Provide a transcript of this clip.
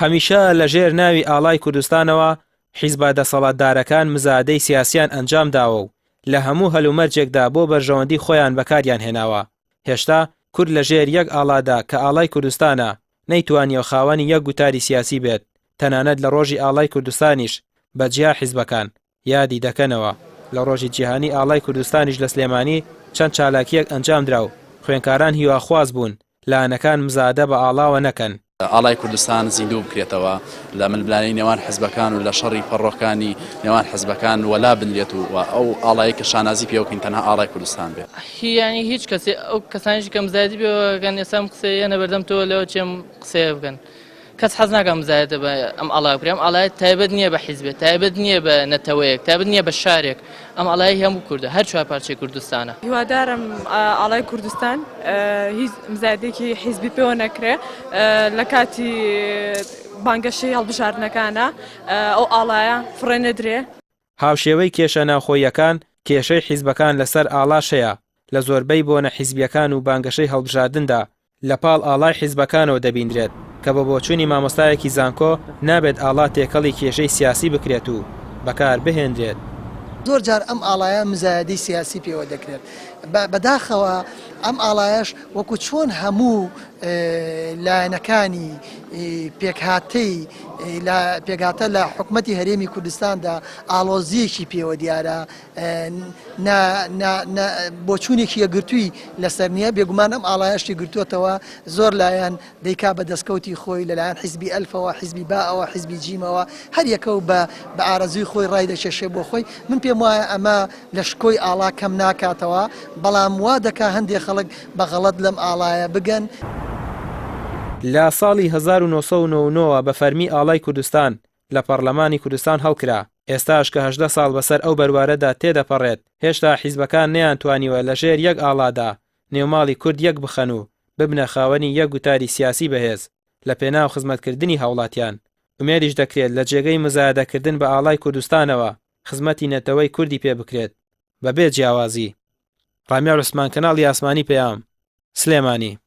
هەمیشە لەژێر ناوی ئاڵای کوردستانەوە حیزبە دەسەڵاتدارەکان مزادەی سیاسیان ئەنجام داوە و لە هەموو هەلومەرجێکدا بۆ بەرژەوەندی خۆیان بەکاریان هێناوە. هێشتا کورد لەژێر یەک ئاڵادا کە ئاڵای کوردستانە نەیتوانیەوە خاوەنی یەک گوتاری سیاسی بێت. تەنانەت لە ڕۆژی ئاڵای کوردستانیش بەجیا حیزبەکان یادی دەکەنەوە. لە ڕۆژی جیهانی ئاڵای کوردستانیش لە سلێمانی چەند چالاکیەک ئەنجام درا و خوێنکاران هیواخواز بوون لایەنەکان مزادە بە ئاڵاوە نەکەن. ئاڵای کوردستان زیندوو بکرێتەوە لە ململانەی نێوان حزبەکان و لە شەڕی پەڕۆکانی نێوان حزبەکان وەلا بنرێت و ئەو ئاڵایی کە شانازی پێوکەین تەنها ئاڵای کوردستان بێت. ینی هیچ کەسێ ئەو کەسانیش کە مزایدی پێوەکەن ئێسام قسەیە بەردەم تۆ لەوە چێم قسەیە بکەن. کەس حەز ناکەم مزایدە بە ئەم ئاڵای بکرێم. ئاڵایەت تایبەت نییە بە حیزبێت، تایبەت نییە بە نەتەوەیەک، تایبەت نییە بە شارێک. ئەم ئاڵای هەموو کوردە، هەر چوار پارچەی کوردستانە. هیوادارم ئاڵای کوردستان هیچ مزایدێکی حیزبی پێوە نەکرێ لە کاتی بانگەشەی هەڵبژاردنەکانە ئەو ئاڵایە فڕێ نەدرێ. هاوشێوەی کێشە ناوخۆیەکان کێشەی حیزبەکان لەسەر ئاڵاشەیە لە زۆربەی بۆنە حیزبیەکان و بانگەشەی هەڵبژاردندا لە پاڵ ئاڵای حیزبەکانەوە دەبیندرێت کە بە بۆچوونی مامۆستایەکی زانکۆ نابێت ئاڵا تێکەڵی کێشەی سیاسی بکرێت و بەکار بهێنرێت. زۆر جار ئەم ئاڵایە مزایدەی سیاسی پێوە دەکرێت. بەداخەوە ئەم ئاڵایەش وەکو چۆن هەموو لایەنەکانی پێکهاتە لە حکومەتی هەرێمی کوردستاندا ئاڵۆزیەکی پێوە دیارە بۆچوونێکی یەکگرتووی لەسەر نییە. بێگومان ئەم ئاڵایەشی گرتووەتەوە زۆر لایەن دەیکا بە دەستکەوتی خۆی لەلایەن حیزبی ئەلفەوە، حیزبی باەوە، حیزبی جیمەوە، هەر یەکە و بە ئارەزوی خۆی ڕای دەچێشێ بۆ خۆی. من پێم وایە ئەمە لە شکۆی ئاڵا کەم ناکاتەوە، بەڵام وا دەکا هەندێک خەڵک بەغەڵەت لەم ئاڵایە بگەن. لە ساڵی 1999 بە فەرمی ئاڵای کوردستان لە پەرلەمانی کوردستان هەڵکرا. ئێستاش کە 18 ساڵ بەسەر ئەو بەروارەدا تێدەپەڕێت، هێشتا حیزبەکان نەیانتوانیوە لەژێر یەک ئاڵادا نێوماڵی کورد یەک بخەن و ببنە خاوەنی یەک گوتاری سیاسی بەهێز لە پێناو خزمەتکردنی هاوڵاتیان. ئومێدیش دەکرێت لە جێگەی مزایدەکردن بە ئاڵای کوردستانەوە خزمەتی نەتەوەی کوردی پێ بکرێت بەبێ جیاوازی. ڕامیار عوسمان، کەناڵی ئاسمانی پەیام، سلێمانی.